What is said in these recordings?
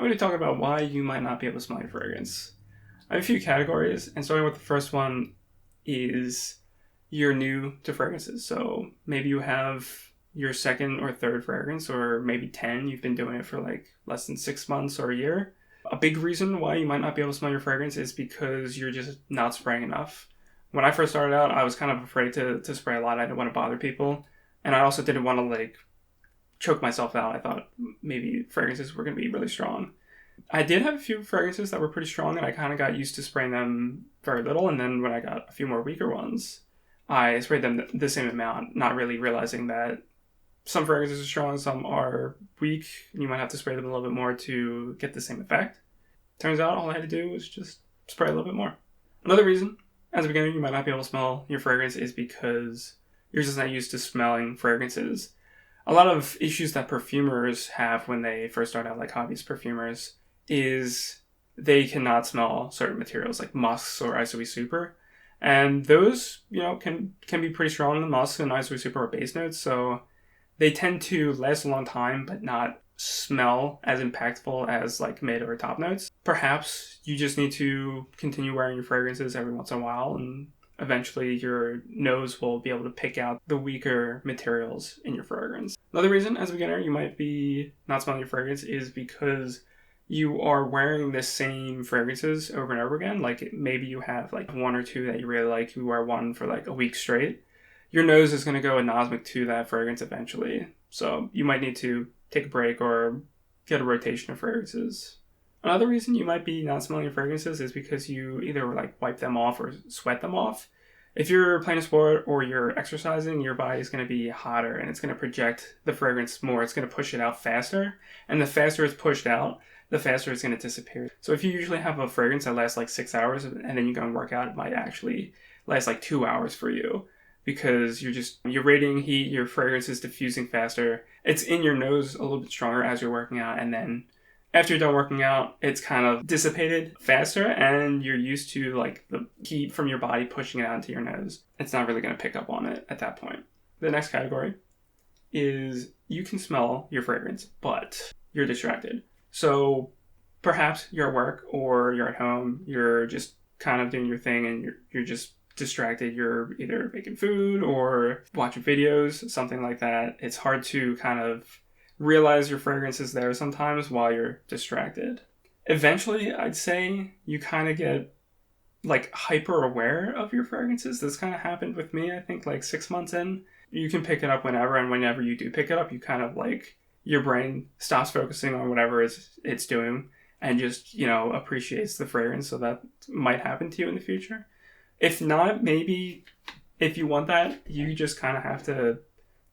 going to talk about why you might not be able to smell your fragrance. I have a few categories, and starting with the first one is you're new to fragrances. So maybe you have your second or third fragrance, or maybe 10. You've been doing it for like less than 6 months or a year. A big reason why you might not be able to smell your fragrance is because you're just not spraying enough. When I first started out, I was kind of afraid to spray a lot. I didn't want to bother people. And I also didn't want to choke myself out. I thought maybe fragrances were going to be really strong. I did have a few fragrances that were pretty strong, and I kind of got used to spraying them very little. And then when I got a few more weaker ones, I sprayed them the same amount, not really realizing that some fragrances are strong, some are weak, and you might have to spray them a little bit more to get the same effect. Turns out all I had to do was just spray a little bit more. Another reason, as a beginner, you might not be able to smell your fragrance is because you're just not used to smelling fragrances. A lot of issues that perfumers have when they first start out, like hobbyist perfumers, is they cannot smell certain materials like musks or ISOE super. And those, can be pretty strong. The musks and ISOE super are base notes, so they tend to last a long time, but not smell as impactful as like mid or top notes. Perhaps you just need to continue wearing your fragrances every once in a while, and eventually your nose will be able to pick out the weaker materials in your fragrance. Another reason, as a beginner, you might be not smelling your fragrance is because you are wearing the same fragrances over and over again. Like maybe you have like one or two that you really like, you wear one for like a week straight. Your nose is going to go anosmic to that fragrance eventually. So you might need to take a break or get a rotation of fragrances. Another reason you might be not smelling your fragrances is because you either wipe them off or sweat them off. If you're playing a sport or you're exercising, your body is going to be hotter and it's going to project the fragrance more. It's going to push it out faster. And the faster it's pushed out, the faster it's going to disappear. So if you usually have a fragrance that lasts 6 hours and then you go and work out, it might actually last 2 hours for you. Because you're radiating heat, your fragrance is diffusing faster. It's in your nose a little bit stronger as you're working out, and then after you're done working out, it's kind of dissipated faster, and you're used to the heat from your body pushing it out into your nose. It's not really going to pick up on it at that point. The next category is you can smell your fragrance, but you're distracted. So perhaps you're at work or you're at home, you're just kind of doing your thing, and you're just distracted. You're either making food or watching videos, something like that. It's hard to kind of realize your fragrance is there sometimes while you're distracted. Eventually, I'd say you kind of get hyper aware of your fragrances. This kind of happened with me, I think 6 months in. You can pick it up whenever, and whenever you do pick it up, you kind of your brain stops focusing on whatever it's doing and just, appreciates the fragrance. So that might happen to you in the future. If not, maybe if you want that, you just kind of have to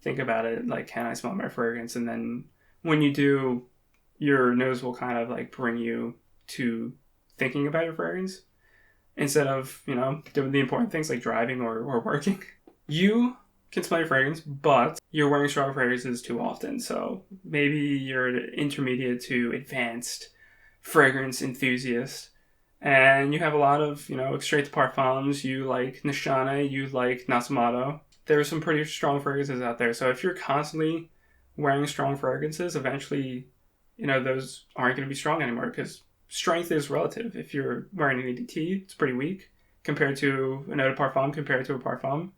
think about it. Can I smell my fragrance? And then when you do, your nose will kind of bring you to thinking about your fragrance instead of, doing the important things like driving or working. You can smell your fragrance, but you're wearing strong fragrances too often. So maybe you're an intermediate to advanced fragrance enthusiast. And you have a lot of, extrait de parfums. You like Nishane, you like Natsumato. There are some pretty strong fragrances out there. So if you're constantly wearing strong fragrances, eventually, those aren't going to be strong anymore because strength is relative. If you're wearing an EDT, it's pretty weak compared to an eau de parfum, compared to a parfum,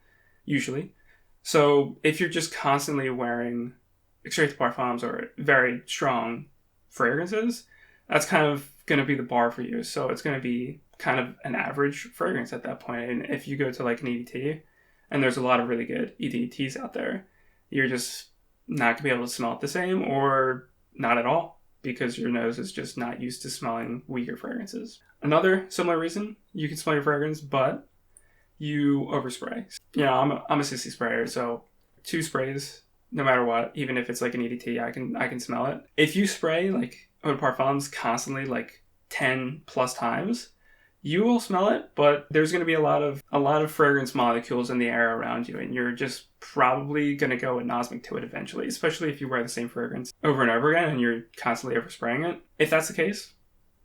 usually. So if you're just constantly wearing extrait de parfums or very strong fragrances, that's kind of going to be the bar for you. So it's going to be kind of an average fragrance at that point. And if you go to an EDT, and there's a lot of really good EDTs out there, you're just not going to be able to smell it the same or not at all because your nose is just not used to smelling weaker fragrances. Another similar reason you can smell your fragrance, but you overspray. I'm a sissy sprayer, so 2 sprays, no matter what, even if it's an EDT, I can smell it. If you spray eau de parfums constantly 10 plus times, you will smell it, but there's going to be a lot of fragrance molecules in the air around you, and you're just probably going to go anosmic to it eventually, especially if you wear the same fragrance over and over again and you're constantly overspraying it. If that's the case,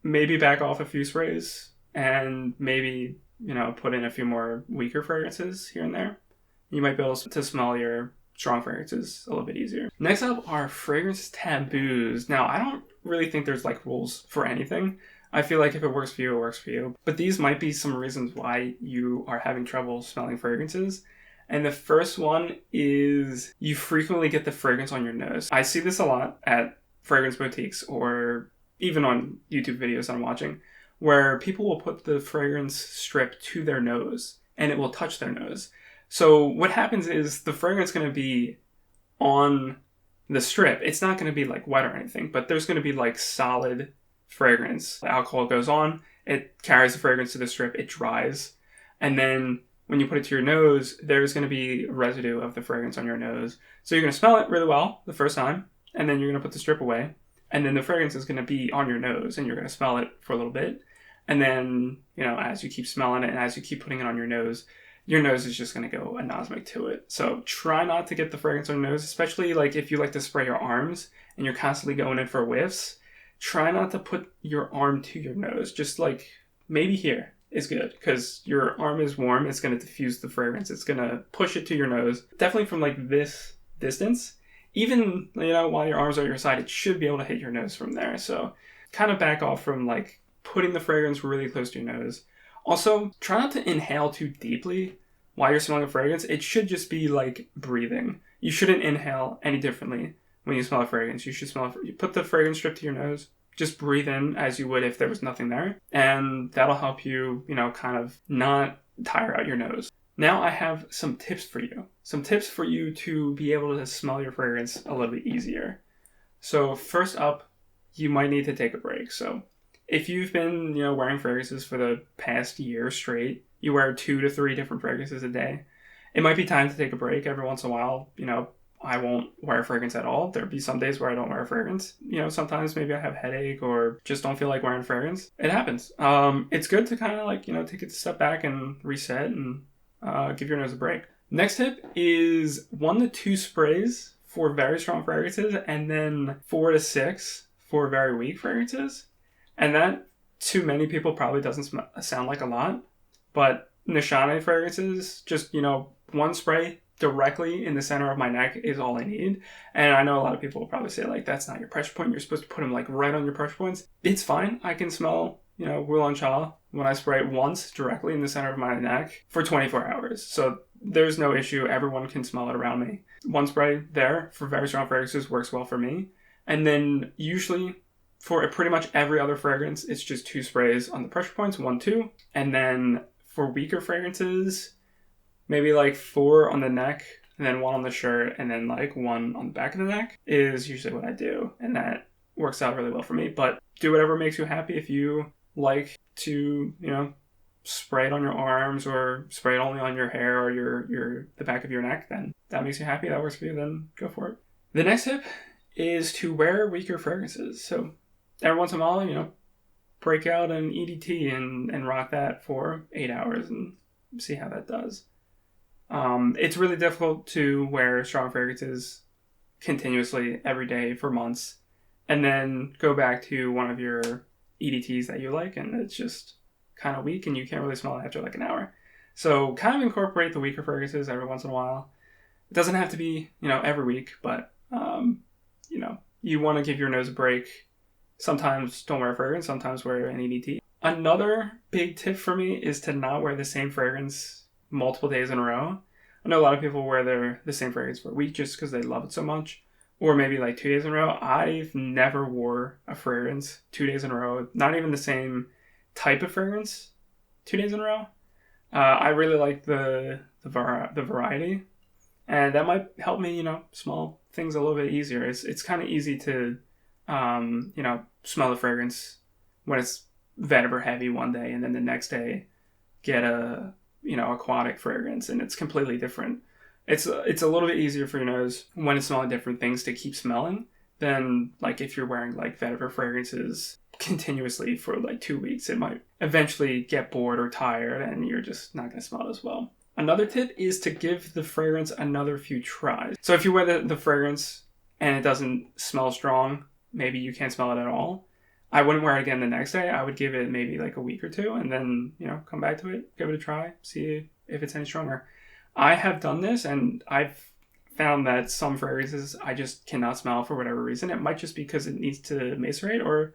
maybe back off a few sprays and maybe, put in a few more weaker fragrances here and there. You might be able to smell your strong fragrances a little bit easier. Next up are fragrance taboos. Now, I don't really think there's like rules for anything. I feel like if it works for you, it works for you. But these might be some reasons why you are having trouble smelling fragrances. And the first one is you frequently get the fragrance on your nose. I see this a lot at fragrance boutiques or even on YouTube videos I'm watching, where people will put the fragrance strip to their nose and it will touch their nose. So what happens is the fragrance is going to be on the strip. It's not going to be like wet or anything, but there's going to be like solid fragrance. The alcohol goes on, it carries the fragrance to the strip, it dries, and then when you put it to your nose, there's going to be residue of the fragrance on your nose. So you're going to smell it really well the first time, and then you're going to put the strip away, and then the fragrance is going to be on your nose, and you're going to smell it for a little bit. And then, as you keep smelling it and as you keep putting it on your nose is just going to go anosmic to it. So try not to get the fragrance on your nose, especially like if you like to spray your arms and you're constantly going in for whiffs. Try not to put your arm to your nose. Just like maybe here is good because your arm is warm. It's going to diffuse the fragrance. It's going to push it to your nose. Definitely from like this distance. Even, while your arms are at your side, it should be able to hit your nose from there. So kind of back off from like putting the fragrance really close to your nose. Also, try not to inhale too deeply while you're smelling a fragrance. It should just be like breathing. You shouldn't inhale any differently when you smell a fragrance. You should you put the fragrance strip to your nose. Just breathe in as you would if there was nothing there. And that'll help you, kind of not tire out your nose. Now I have some tips for you. Some tips for you to be able to smell your fragrance a little bit easier. So first up, you might need to take a break. So if you've been, wearing fragrances for the past year straight, you wear 2 to 3 different fragrances a day, it might be time to take a break every once in a while. I won't wear a fragrance at all. There'll be some days where I don't wear a fragrance. Sometimes maybe I have a headache or just don't feel like wearing a fragrance. It happens. It's good to kind of like, take a step back and reset and give your nose a break. Next tip is 1 to 2 sprays for very strong fragrances and then 4 to 6 for very weak fragrances. And that, to many people, probably doesn't sound like a lot. But Nishane fragrances, just, 1 spray directly in the center of my neck is all I need. And I know a lot of people will probably say, like, that's not your pressure point. You're supposed to put them, like, right on your pressure points. It's fine. I can smell, Wulan Cha when I spray it once directly in the center of my neck for 24 hours. So there's no issue. Everyone can smell it around me. 1 spray there for very strong fragrances works well for me. And then usually for pretty much every other fragrance, it's just 2 sprays on the pressure points, 1, 2. And then for weaker fragrances, maybe like 4 on the neck, and then 1 on the shirt, and then like 1 on the back of the neck is usually what I do. And that works out really well for me. But do whatever makes you happy. If you like to, spray it on your arms or spray it only on your hair or the back of your neck, then that makes you happy, that works for you, then go for it. The next tip is to wear weaker fragrances. So every once in a while, break out an EDT and rock that for 8 hours and see how that does. It's really difficult to wear strong fragrances continuously every day for months and then go back to one of your EDTs that you like and it's just kind of weak and you can't really smell it after like an hour. So kind of incorporate the weaker fragrances every once in a while. It doesn't have to be, every week, but, you want to give your nose a break. Sometimes don't wear a fragrance, sometimes wear an EDT. Another big tip for me is to not wear the same fragrance multiple days in a row. I know a lot of people wear the same fragrance for a week just because they love it so much. Or maybe like 2 days in a row. I've never wore a fragrance 2 days in a row. Not even the same type of fragrance 2 days in a row. I really like the variety. And that might help me, smell things a little bit easier. It's kind of easy to, smell the fragrance when it's vetiver heavy one day and then the next day get a, aquatic fragrance and it's completely different. It's a little bit easier for your nose when it's smelling different things to keep smelling than like if you're wearing like vetiver fragrances continuously for like 2 weeks. It might eventually get bored or tired and you're just not going to smell it as well. Another tip is to give the fragrance another few tries. So if you wear the fragrance and it doesn't smell strong, maybe you can't smell it at all, I wouldn't wear it again the next day. I would give it maybe like a week or 2 and then, come back to it, give it a try, see if it's any stronger. I have done this and I've found that some fragrances I just cannot smell for whatever reason. It might just be because it needs to macerate, or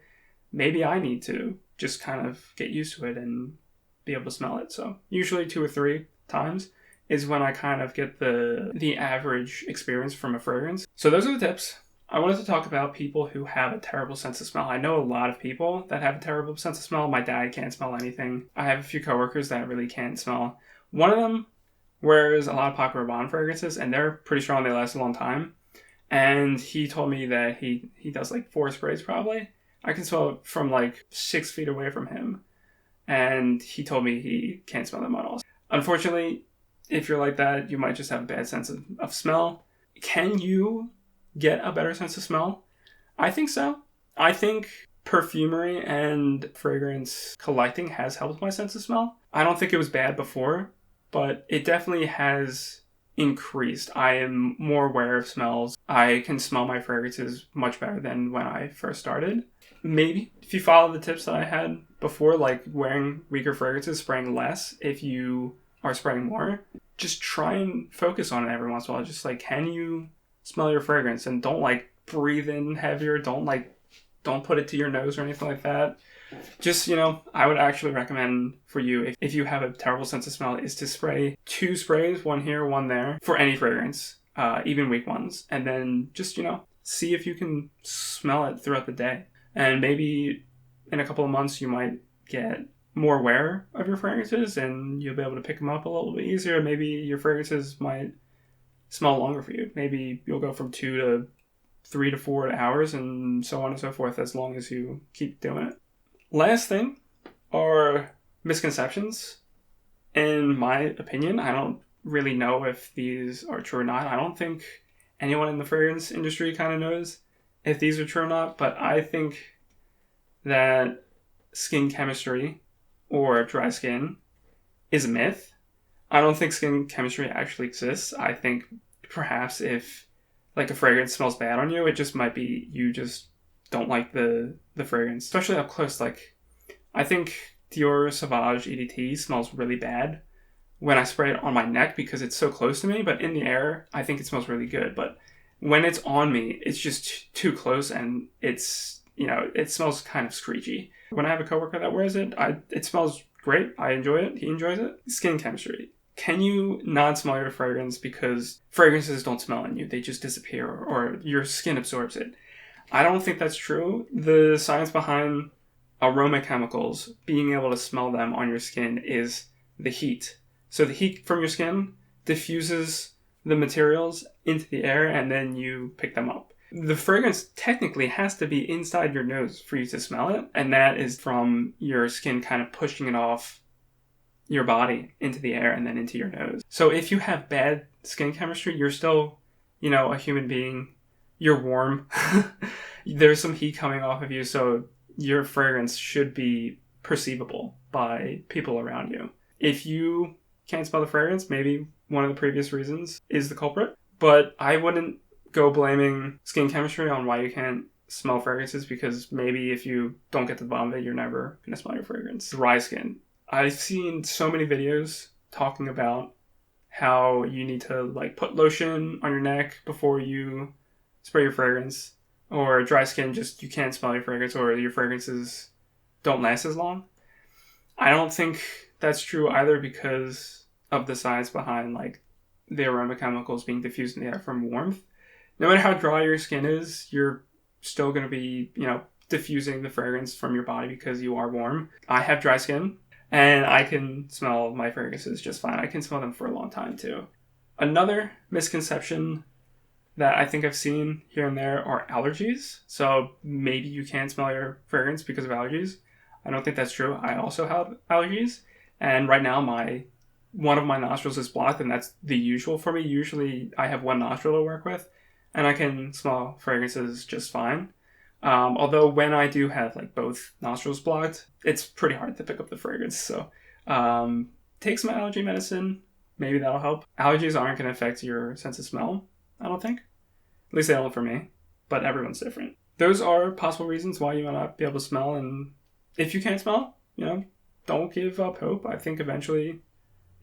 maybe I need to just kind of get used to it and be able to smell it. So usually 2 or 3 times is when I kind of get the average experience from a fragrance. So those are the tips. I wanted to talk about people who have a terrible sense of smell. I know a lot of people that have a terrible sense of smell. My dad can't smell anything. I have a few coworkers that really can't smell. One of them wears a lot of Paco Rabanne fragrances, and they're pretty strong. They last a long time. And he told me that he does like 4 sprays probably. I can smell it from like 6 feet away from him. And he told me he can't smell them at all. Unfortunately, if you're like that, you might just have a bad sense of smell. Can you get a better sense of smell? I think so. I think perfumery and fragrance collecting has helped my sense of smell. I don't think it was bad before, but it definitely has increased. I am more aware of smells. I can smell my fragrances much better than when I first started. Maybe if you follow the tips that I had before, like wearing weaker fragrances, spraying less if you are spraying more, just try and focus on it every once in a while. Just like, can you smell your fragrance? And don't like breathe in heavier. Don't put it to your nose or anything like that. Just, I would actually recommend for you, if you have a terrible sense of smell, is to spray 2 sprays, 1 here, 1 there, for any fragrance, even weak ones. And then just, see if you can smell it throughout the day. And maybe in a couple of months, you might get more aware of your fragrances and you'll be able to pick them up a little bit easier. Maybe your fragrances might smell longer for you. Maybe you'll go from 2 to 3 to 4 hours and so on and so forth, as long as you keep doing it. Last thing are misconceptions. In my opinion, I don't really know if these are true or not. I don't think anyone in the fragrance industry kind of knows if these are true or not, but I think that skin chemistry or dry skin is a myth. I don't think skin chemistry actually exists. I think perhaps if like a fragrance smells bad on you, it just might be you just don't like the fragrance, especially up close. Like, I think Dior Sauvage EDT smells really bad when I spray it on my neck because it's so close to me, but in the air, I think it smells really good. But when it's on me, it's just too close and it's, it smells kind of screechy. When I have a coworker that wears it, it smells great. I enjoy it. He enjoys it. Skin chemistry. Can you not smell your fragrance because fragrances don't smell on you? They just disappear or your skin absorbs it. I don't think that's true. The science behind aroma chemicals, being able to smell them on your skin, is the heat. So the heat from your skin diffuses the materials into the air and then you pick them up. The fragrance technically has to be inside your nose for you to smell it, and that is from your skin kind of pushing it off your body into the air and then into your nose. So if you have bad skin chemistry, you're still, a human being. You're warm. There's some heat coming off of you, so your fragrance should be perceivable by people around you. If you can't smell the fragrance, maybe one of the previous reasons is the culprit, but I wouldn't go blaming skin chemistry on why you can't smell fragrances, because maybe if you don't get to the bottom of it, you're never going to smell your fragrance. Dry skin. I've seen so many videos talking about how you need to put lotion on your neck before you spray your fragrance, or dry skin, just you can't smell your fragrance, or your fragrances don't last as long. I don't think that's true either because of the science behind the aroma chemicals being diffused in the air from warmth. No matter how dry your skin is, you're still going to be, diffusing the fragrance from your body because you are warm. I have dry skin and I can smell my fragrances just fine. I can smell them for a long time too. Another misconception that I think I've seen here and there are allergies. So maybe you can't smell your fragrance because of allergies. I don't think that's true. I also have allergies. And right now one of my nostrils is blocked, and that's the usual for me. Usually I have one nostril to work with and I can smell fragrances just fine. Although when I do have both nostrils blocked, it's pretty hard to pick up the fragrance. So take some allergy medicine. Maybe that'll help. Allergies aren't going to affect your sense of smell, I don't think. At least they don't for me. But everyone's different. Those are possible reasons why you might not be able to smell. And if you can't smell, don't give up hope. I think eventually,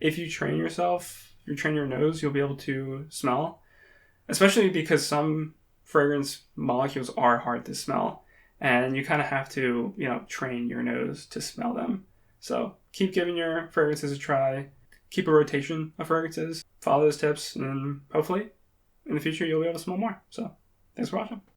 if you train yourself, you train your nose, you'll be able to smell. especially because some fragrance molecules are hard to smell, and you kind of have to, train your nose to smell them. So keep giving your fragrances a try. Keep a rotation of fragrances. Follow those tips, and hopefully in the future you'll be able to smell more. So thanks for watching.